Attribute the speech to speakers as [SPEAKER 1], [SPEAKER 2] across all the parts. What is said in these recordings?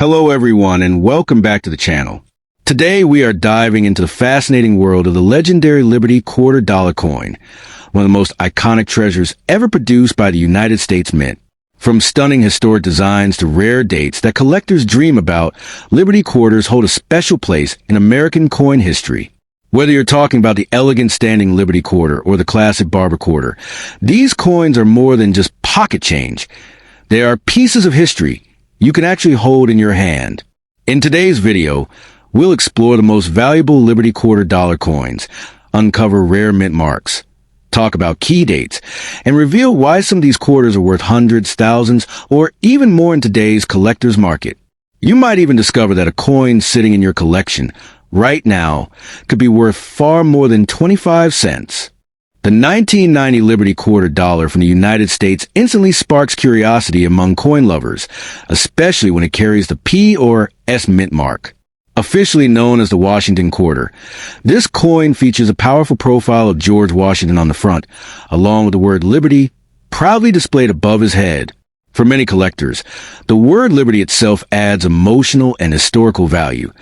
[SPEAKER 1] Hello everyone and welcome back to the channel. Today we are diving into the fascinating world of the legendary Liberty $quarter coin, one of the most iconic treasures ever produced by the United States Mint. From stunning historic designs to rare dates that collectors dream about, Liberty quarters hold a special place in American coin history. Whether you're talking about the elegant standing Liberty quarter or the classic barber quarter, these coins are more than just pocket change. They are pieces of history you can actually hold in your hand. In today's video, we'll explore the most valuable Liberty $quarter coins, uncover rare mint marks, talk about key dates, and reveal why some of these quarters are worth hundreds, thousands, or even more in today's collector's market. You might even discover that a coin sitting in your collection right now could be worth far more than 25 cents. The 1990 Liberty $quarter from the United States instantly sparks curiosity among coin lovers, especially when it carries the P or S mint mark. Officially known as the Washington quarter, this coin features a powerful profile of George Washington on the front, along with the word Liberty proudly displayed above his head. For many collectors, the word Liberty itself adds emotional and historical value,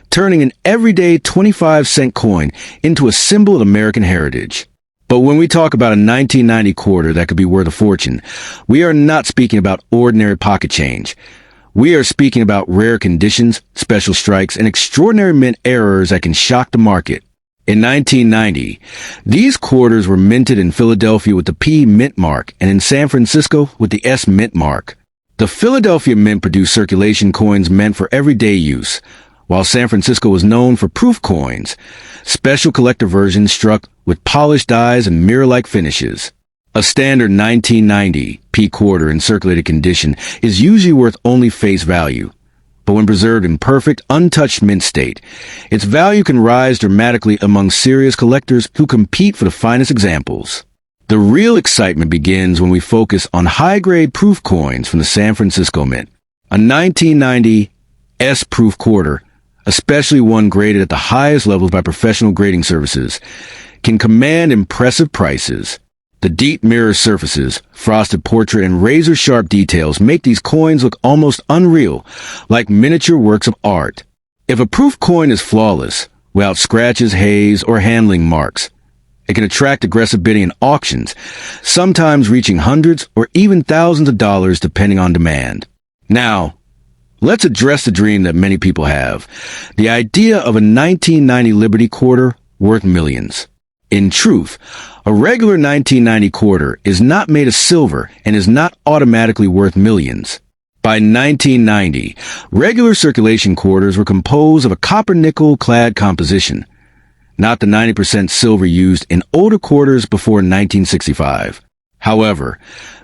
[SPEAKER 1] turning an everyday 25-cent coin into a symbol of American heritage. But when we talk about a 1990 quarter that could be worth a fortune, we are not speaking about ordinary pocket change. We are speaking about rare conditions, special strikes, and extraordinary mint errors that can shock the market. In 1990, these quarters were minted in Philadelphia with the P mint mark and in San Francisco with the S mint mark. The Philadelphia Mint produced circulation coins meant for everyday use, while San Francisco was known for proof coins, special collector versions struck with polished dies and mirror-like finishes. A standard 1990 P quarter in circulated condition is usually worth only face value, but when preserved in perfect, untouched mint state, its value can rise dramatically among serious collectors who compete for the finest examples. The real excitement begins when we focus on high-grade proof coins from the San Francisco Mint. A 1990 S proof quarter, especially one graded at the highest levels by professional grading services, can command impressive prices. The deep mirror surfaces, frosted portrait, and razor-sharp details make these coins look almost unreal, like miniature works of art. If a proof coin is flawless, without scratches, haze, or handling marks, it can attract aggressive bidding in auctions, sometimes reaching hundreds or even thousands of dollars depending on demand. Now, let's address the dream that many people have, the idea of a 1990 Liberty quarter worth millions. In truth, a regular 1990 quarter is not made of silver and is not automatically worth millions. By 1990, regular circulation quarters were composed of a copper-nickel clad composition, not the 90% silver used in older quarters before 1965. However,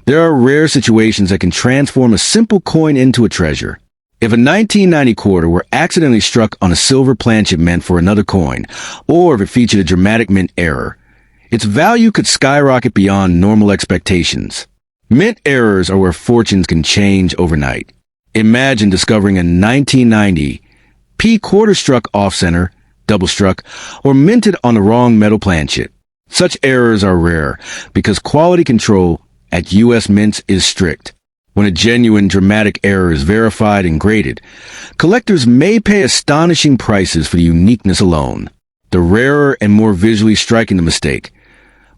[SPEAKER 1] there are rare situations that can transform a simple coin into a treasure. If a 1990 quarter were accidentally struck on a silver planchet meant for another coin, or if it featured a dramatic mint error, its value could skyrocket beyond normal expectations. Mint errors are where fortunes can change overnight. Imagine discovering a 1990 P quarter struck off-center, double-struck, or minted on the wrong metal planchet. Such errors are rare because quality control at U.S. mints is strict. When a genuine dramatic error is verified and graded, collectors may pay astonishing prices for the uniqueness alone. The rarer and more visually striking the mistake,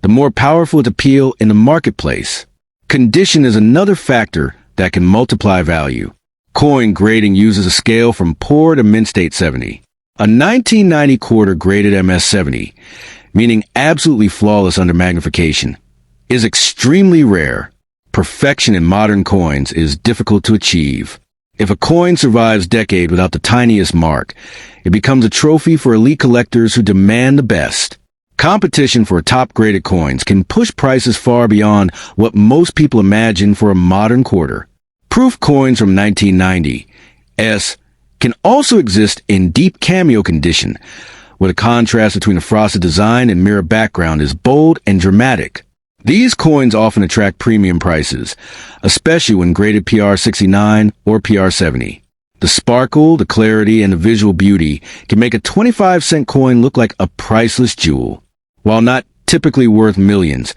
[SPEAKER 1] the more powerful its appeal in the marketplace. Condition is another factor that can multiply value. Coin grading uses a scale from poor to mint state 70. A 1990 quarter graded MS 70, meaning absolutely flawless under magnification, is extremely rare. Perfection in modern coins is difficult to achieve. If a coin survives decades without the tiniest mark, it becomes a trophy for elite collectors who demand the best. Competition for top-graded coins can push prices far beyond what most people imagine for a modern quarter. Proof coins from 1990 S can also exist in deep cameo condition, where the contrast between the frosted design and mirror background is bold and dramatic. These coins often attract premium prices, especially when graded PR69 or PR70. The sparkle, the clarity, and the visual beauty can make a 25-cent coin look like a priceless jewel. While not typically worth millions,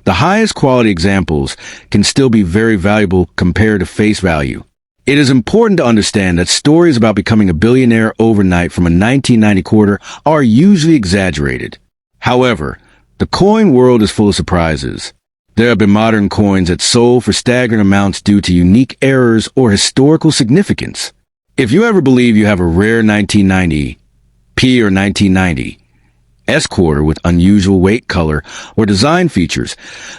[SPEAKER 1] the highest quality examples can still be very valuable compared to face value. It is important to understand that stories about becoming a billionaire overnight from a 1990 quarter are usually exaggerated. However, the coin world is full of surprises. There have been modern coins that sold for staggering amounts due to unique errors or historical significance. If you ever believe you have a rare 1990 P or 1990 S quarter with unusual weight, color, or design features,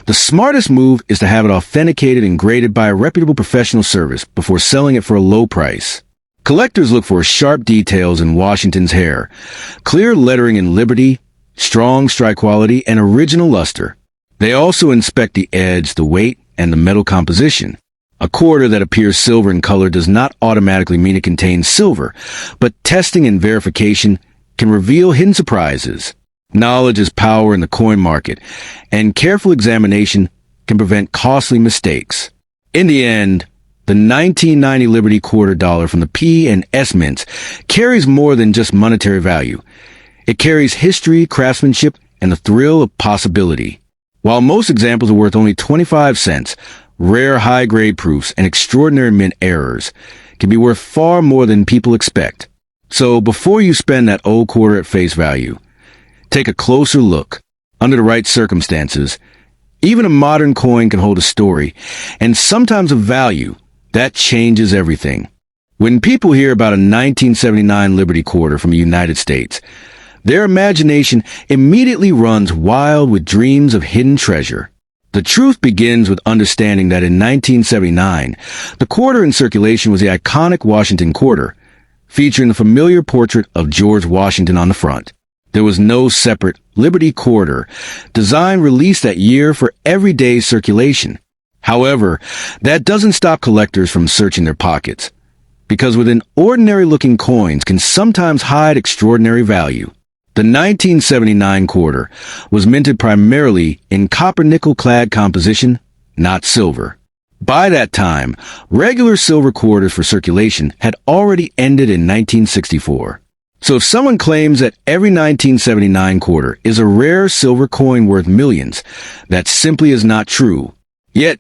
[SPEAKER 1] the smartest move is to have it authenticated and graded by a reputable professional service before selling it for a low price. Collectors look for sharp details in Washington's hair, clear lettering in Liberty, strong strike quality, and original luster. They also inspect the edge, the weight, and the metal composition. A quarter that appears silver in color does not automatically mean it contains silver, but testing and verification can reveal hidden surprises. Knowledge is power in the coin market, and careful examination can prevent costly mistakes. In the end, the 1990 Liberty quarter dollar from the P and S mints carries more than just monetary value. It carries history, craftsmanship, and the thrill of possibility. While most examples are worth only 25 cents, rare high-grade proofs and extraordinary mint errors can be worth far more than people expect. So before you spend that old quarter at face value, take a closer look. Under the right circumstances, even a modern coin can hold a story, and sometimes a value that changes everything. When people hear about a 1979 Liberty quarter from the United States, their imagination immediately runs wild with dreams of hidden treasure. The truth begins with understanding that in 1979, the quarter in circulation was the iconic Washington quarter, featuring the familiar portrait of George Washington on the front. There was no separate Liberty quarter design released that year for everyday circulation. However, that doesn't stop collectors from searching their pockets, because within ordinary-looking coins can sometimes hide extraordinary value. The 1979 quarter was minted primarily in copper-nickel-clad composition, not silver. By that time, regular silver quarters for circulation had already ended in 1964. So if someone claims that every 1979 quarter is a rare silver coin worth millions, that simply is not true. Yet,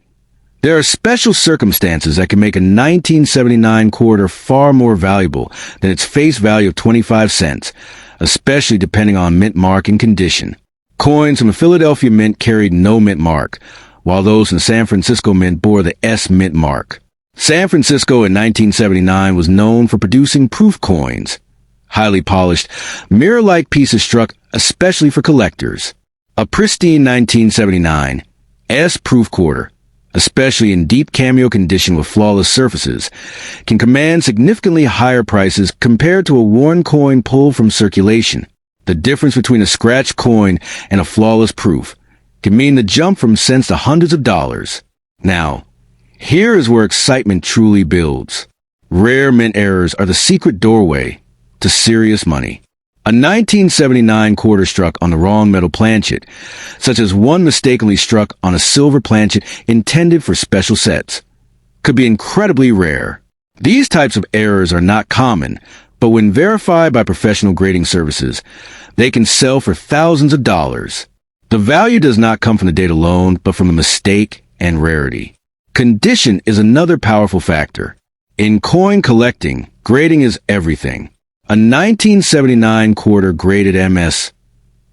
[SPEAKER 1] there are special circumstances that can make a 1979 quarter far more valuable than its face value of 25 cents, especially depending on mint mark and condition. Coins from the Philadelphia Mint carried no mint mark, while those from San Francisco Mint bore the S mint mark. San Francisco in 1979 was known for producing proof coins, highly polished, mirror-like pieces struck especially for collectors. A pristine 1979 S proof quarter, especially in deep cameo condition with flawless surfaces, can command significantly higher prices compared to a worn coin pulled from circulation. The difference between a scratched coin and a flawless proof can mean the jump from cents to hundreds of dollars. Now, here is where excitement truly builds. Rare mint errors are the secret doorway to serious money. A 1979 quarter struck on the wrong metal planchet, such as one mistakenly struck on a silver planchet intended for special sets, could be incredibly rare. These types of errors are not common, but when verified by professional grading services, they can sell for thousands of dollars. The value does not come from the date alone, but from the mistake and rarity. Condition is another powerful factor. In coin collecting, grading is everything. A 1979 quarter graded MS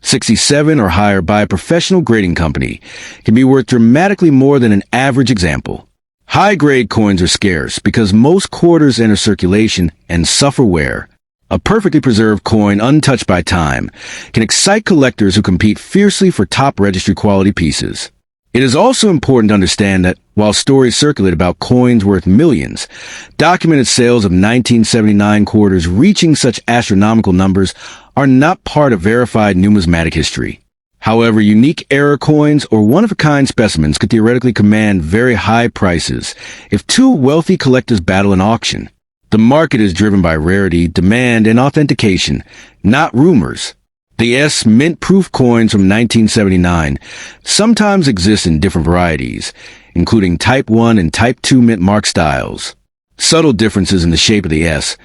[SPEAKER 1] 67 or higher by a professional grading company can be worth dramatically more than an average example. High-grade coins are scarce because most quarters enter circulation and suffer wear. A perfectly preserved coin untouched by time can excite collectors who compete fiercely for top registry quality pieces. It is also important to understand that while stories circulate about coins worth millions, documented sales of 1979 quarters reaching such astronomical numbers are not part of verified numismatic history. However, unique error coins or one-of-a-kind specimens could theoretically command very high prices if two wealthy collectors battle an auction. The market is driven by rarity, demand, and authentication, not rumors. The S mint-proof coins from 1979 sometimes exist in different varieties, including Type 1 and Type 2 mint mark styles. Subtle differences in the shape of the S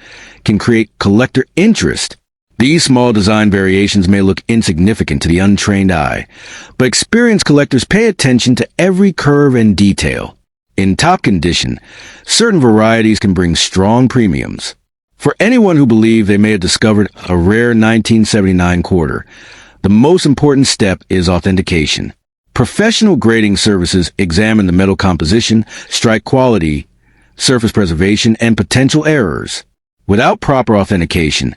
[SPEAKER 1] can create collector interest. These small design variations may look insignificant to the untrained eye, but experienced collectors pay attention to every curve and detail. In top condition, certain varieties can bring strong premiums. For anyone who believes they may have discovered a rare 1979 quarter, the most important step is authentication. Professional grading services examine the metal composition, strike quality, surface preservation, and potential errors. Without proper authentication,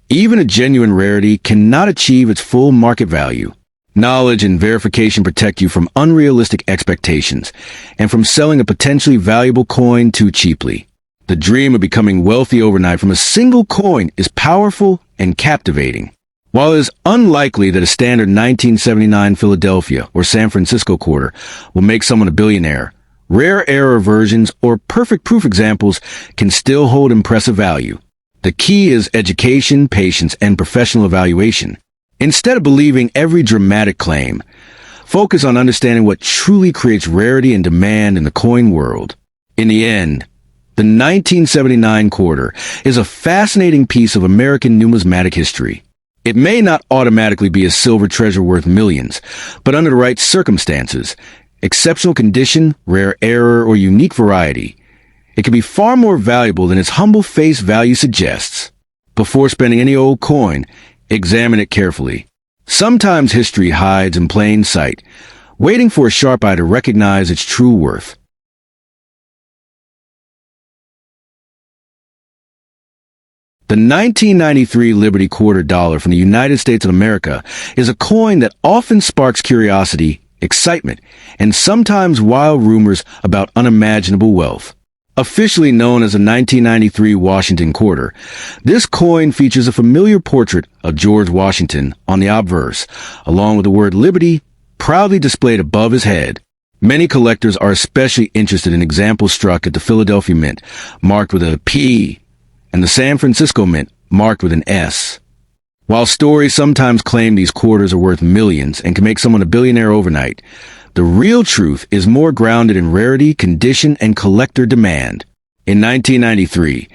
[SPEAKER 1] even a genuine rarity cannot achieve its full market value. Knowledge and verification protect you from unrealistic expectations and from selling a potentially valuable coin too cheaply. The dream of becoming wealthy overnight from a single coin is powerful and captivating. While it is unlikely that a standard 1979 Philadelphia or San Francisco quarter will make someone a billionaire, rare error versions or perfect proof examples can still hold impressive value. The key is education, patience, and professional evaluation. Instead of believing every dramatic claim, focus on understanding what truly creates rarity and demand in the coin world. In the end, the 1979 quarter is a fascinating piece of American numismatic history. It may not automatically be a silver treasure worth millions, but under the right circumstances, exceptional condition, rare error, or unique variety, it can be far more valuable than its humble face value suggests. Before spending any old coin, examine it carefully. Sometimes history hides in plain sight, waiting for a sharp eye to recognize its true worth. The 1993 Liberty Quarter Dollar from the United States of America is a coin that often sparks curiosity, excitement, and sometimes wild rumors about unimaginable wealth. Officially known as a 1993 Washington quarter, this coin features a familiar portrait of George Washington on the obverse, along with the word Liberty proudly displayed above his head. Many collectors are especially interested in examples struck at the Philadelphia Mint, marked with a P, and the San Francisco Mint, marked with an S. While stories sometimes claim these quarters are worth millions and can make someone a billionaire overnight, the real truth is more grounded in rarity, condition, and collector demand. In 1993,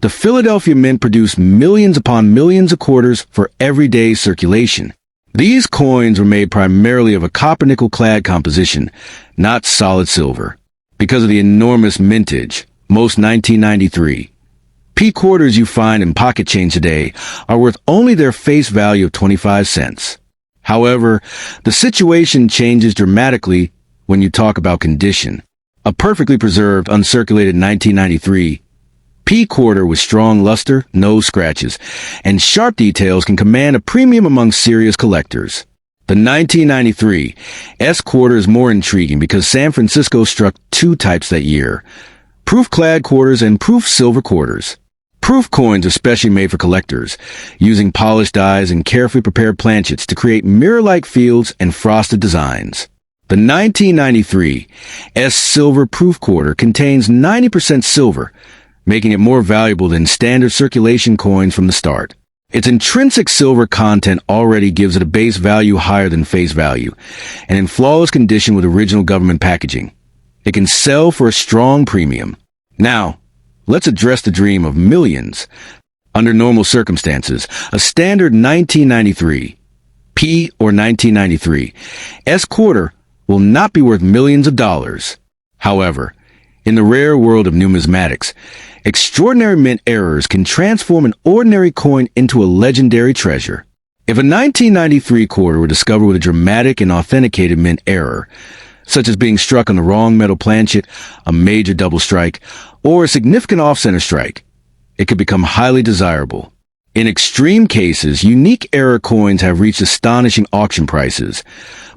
[SPEAKER 1] the Philadelphia Mint produced millions upon millions of quarters for everyday circulation. These coins were made primarily of a copper-nickel-clad composition, not solid silver. Because of the enormous mintage, most 1993 P quarters you find in pocket change today are worth only their face value of 25 cents. However, the situation changes dramatically when you talk about condition. A perfectly preserved, uncirculated 1993 P quarter with strong luster, no scratches, and sharp details can command a premium among serious collectors. The 1993 S quarter is more intriguing because San Francisco struck two types that year: proof-clad quarters and proof silver quarters. Proof coins are specially made for collectors, using polished dies and carefully prepared planchets to create mirror-like fields and frosted designs. The 1993 S silver proof quarter contains 90% silver, making it more valuable than standard circulation coins from the start. Its intrinsic silver content already gives it a base value higher than face value, and in flawless condition with original government packaging. It can sell for a strong premium. Now, let's address the dream of millions. Under normal circumstances, a standard 1993 P or 1993 S quarter will not be worth millions of dollars. However, in the rare world of numismatics, extraordinary mint errors can transform an ordinary coin into a legendary treasure. If a 1993 quarter were discovered with a dramatic and authenticated mint error, such as being struck on the wrong metal planchet, a major double strike, or a significant off-center strike, it could become highly desirable. In extreme cases, unique error coins have reached astonishing auction prices,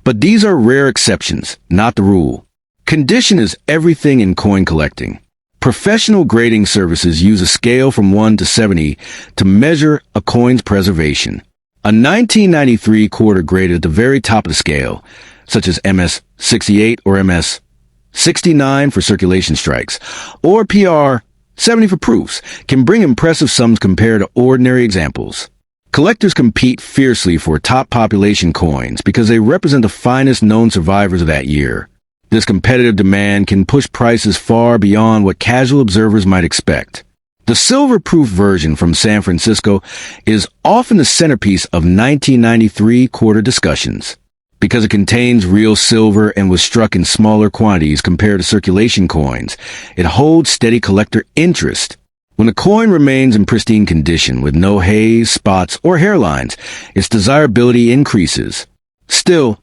[SPEAKER 1] but these are rare exceptions, not the rule. Condition is everything in coin collecting. Professional grading services use a scale from 1 to 70 to measure a coin's preservation. A 1993 quarter graded at the very top of the scale, such as MS 68 or MS 69 for circulation strikes, or PR 70 for proofs, can bring impressive sums compared to ordinary examples. Collectors compete fiercely for top population coins because they represent the finest known survivors of that year. This competitive demand can push prices far beyond what casual observers might expect. The silver-proof version from San Francisco is often the centerpiece of 1993 quarter discussions. Because it contains real silver and was struck in smaller quantities compared to circulation coins, it holds steady collector interest. When a coin remains in pristine condition with no haze, spots, or hairlines, its desirability increases. Still,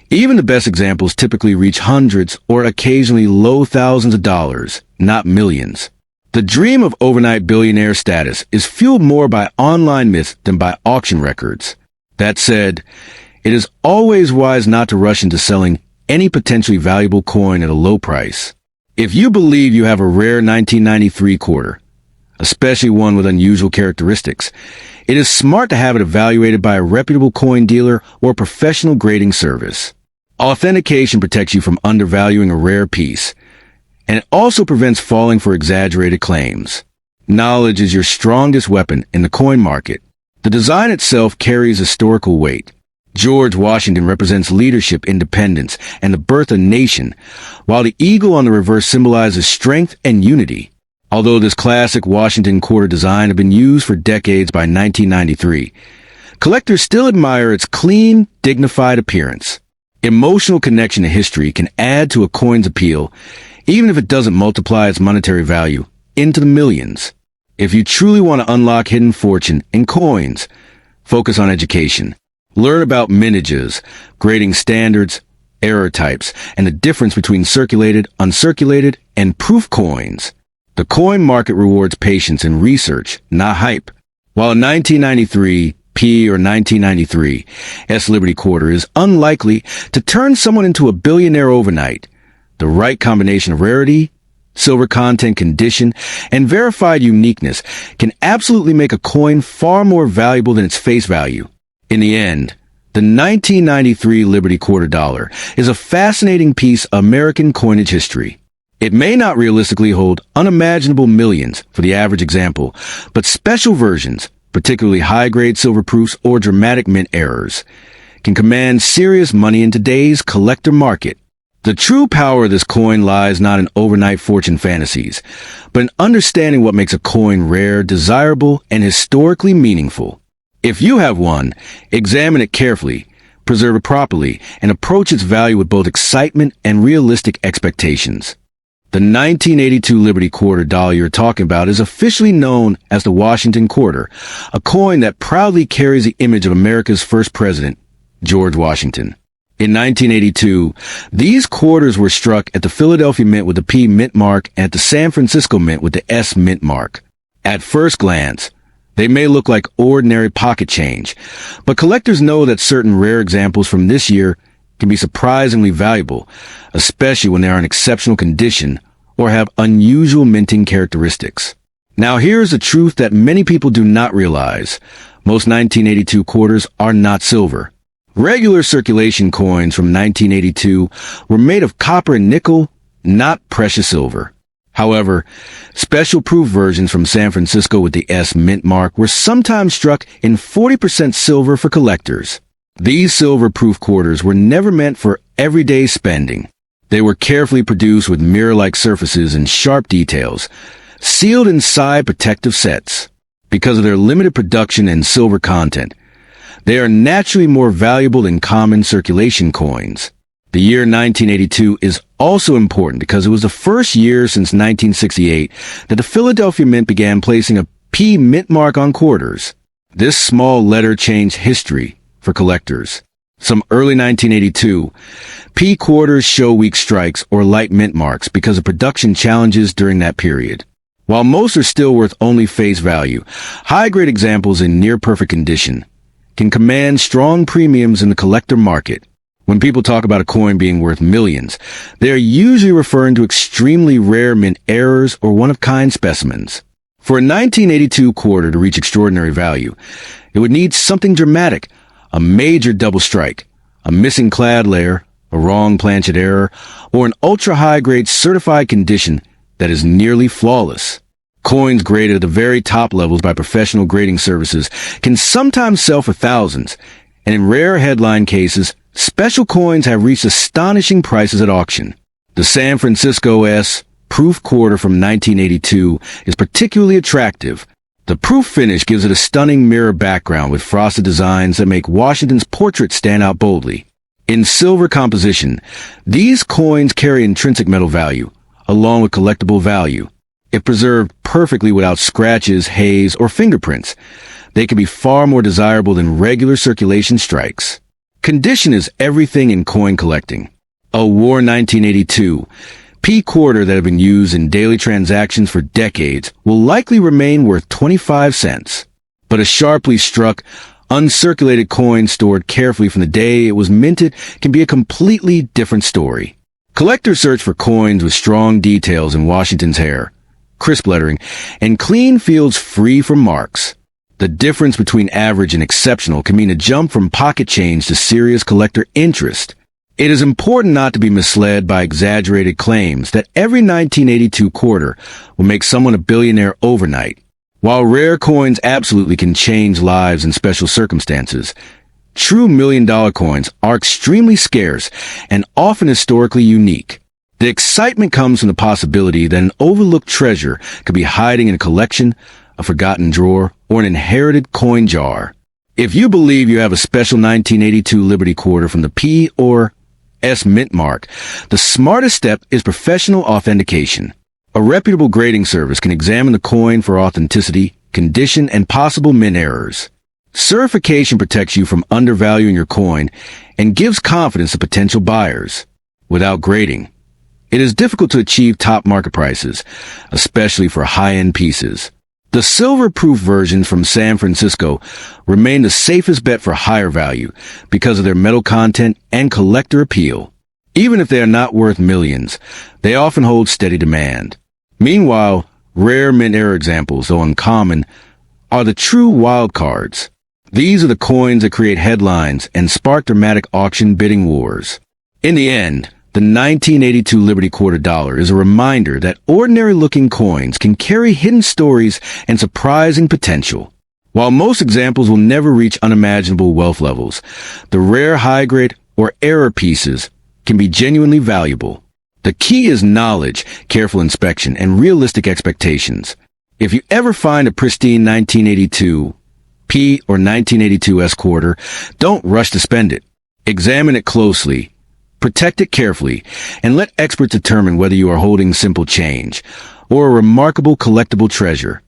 [SPEAKER 1] even the best examples typically reach hundreds or occasionally low thousands of dollars, not millions. The dream of overnight billionaire status is fueled more by online myths than by auction records. That said, it is always wise not to rush into selling any potentially valuable coin at a low price. If you believe you have a rare 1993 quarter, especially one with unusual characteristics, it is smart to have it evaluated by a reputable coin dealer or professional grading service. Authentication protects you from undervaluing a rare piece, and it also prevents falling for exaggerated claims. Knowledge is your strongest weapon in the coin market. The design itself carries historical weight. George Washington represents leadership, independence, and the birth of a nation, while the eagle on the reverse symbolizes strength and unity. Although this classic Washington quarter design had been used for decades by 1993, collectors still admire its clean, dignified appearance. Emotional connection to history can add to a coin's appeal, even if it doesn't multiply its monetary value into the millions. If you truly want to unlock hidden fortune in coins, focus on education. Learn about mintages, grading standards, error types, and the difference between circulated, uncirculated, and proof coins. The coin market rewards patience and research, not hype. While a 1993 P or 1993 S Liberty Quarter is unlikely to turn someone into a billionaire overnight, the right combination of rarity, silver content, condition, and verified uniqueness can absolutely make a coin far more valuable than its face value. In the end, the 1993 Liberty Quarter Dollar is a fascinating piece of American coinage history. It may not realistically hold unimaginable millions for the average example, but special versions, particularly high-grade silver proofs or dramatic mint errors, can command serious money in today's collector market. The true power of this coin lies not in overnight fortune fantasies, but in understanding what makes a coin rare, desirable, and historically meaningful. If you have one, examine it carefully, preserve it properly, and approach its value with both excitement and realistic expectations. The 1982 Liberty Quarter Dollar you're talking about is officially known as the Washington Quarter, a coin that proudly carries the image of America's first president, George Washington. In 1982, these quarters were struck at the Philadelphia Mint with the P mint mark and at the San Francisco Mint with the S mint mark. At first glance, they may look like ordinary pocket change, but collectors know that certain rare examples from this year can be surprisingly valuable, especially when they are in exceptional condition or have unusual minting characteristics. Now here's the truth that many people do not realize. Most 1982 quarters are not silver. Regular circulation coins from 1982 were made of copper and nickel, not precious silver. However, special proof versions from San Francisco with the S mint mark were sometimes struck in 40% silver for collectors. These silver proof quarters were never meant for everyday spending. They were carefully produced with mirror-like surfaces and sharp details, sealed inside protective sets. Because of their limited production and silver content, they are naturally more valuable than common circulation coins. The year 1982 is also important because it was the first year since 1968 that the Philadelphia Mint began placing a P mint mark on quarters. This small letter changed history for collectors. Some early 1982, P quarters show weak strikes or light mint marks because of production challenges during that period. While most are still worth only face value, high-grade examples in near-perfect condition can command strong premiums in the collector market. When people talk about a coin being worth millions, they are usually referring to extremely rare mint errors or one-of-kind specimens. For a 1982 quarter to reach extraordinary value, it would need something dramatic, a major double strike, a missing clad layer, a wrong planchet error, or an ultra-high-grade certified condition that is nearly flawless. Coins graded at the very top levels by professional grading services can sometimes sell for thousands, and in rare headline cases, special coins have reached astonishing prices at auction. The San Francisco S proof quarter from 1982 is particularly attractive. The proof finish gives it a stunning mirror background with frosted designs that make Washington's portrait stand out boldly. In silver composition, these coins carry intrinsic metal value, along with collectible value. If preserved perfectly without scratches, haze, or fingerprints, they can be far more desirable than regular circulation strikes. Condition is everything in coin collecting. A War 1982 P quarter that have been used in daily transactions for decades will likely remain worth 25 cents. But a sharply struck, uncirculated coin stored carefully from the day it was minted can be a completely different story. Collectors search for coins with strong details in Washington's hair, crisp lettering, and clean fields free from marks. The difference between average and exceptional can mean a jump from pocket change to serious collector interest. It is important not to be misled by exaggerated claims that every 1982 quarter will make someone a billionaire overnight. While rare coins absolutely can change lives in special circumstances, true million-dollar coins are extremely scarce and often historically unique. The excitement comes from the possibility that an overlooked treasure could be hiding in a collection, a forgotten drawer, or an inherited coin jar. If you believe you have a special 1982 Liberty quarter from the P or S mint mark, the smartest step is professional authentication. A reputable grading service can examine the coin for authenticity, condition, and possible mint errors. Certification protects you from undervaluing your coin and gives confidence to potential buyers. Without grading, it is difficult to achieve top market prices, especially for high-end pieces. The silver-proof versions from San Francisco remain the safest bet for higher value because of their metal content and collector appeal. Even if they are not worth millions, they often hold steady demand. Meanwhile, rare mint error examples, though uncommon, are the true wild cards. These are the coins that create headlines and spark dramatic auction bidding wars. In the end, the 1982 Liberty Quarter Dollar is a reminder that ordinary-looking coins can carry hidden stories and surprising potential. While most examples will never reach unimaginable wealth levels, the rare high-grade or error pieces can be genuinely valuable. The key is knowledge, careful inspection, and realistic expectations. If you ever find a pristine 1982 P or 1982 S quarter, don't rush to spend it. Examine it closely, protect it carefully, and let experts determine whether you are holding simple change or a remarkable collectible treasure.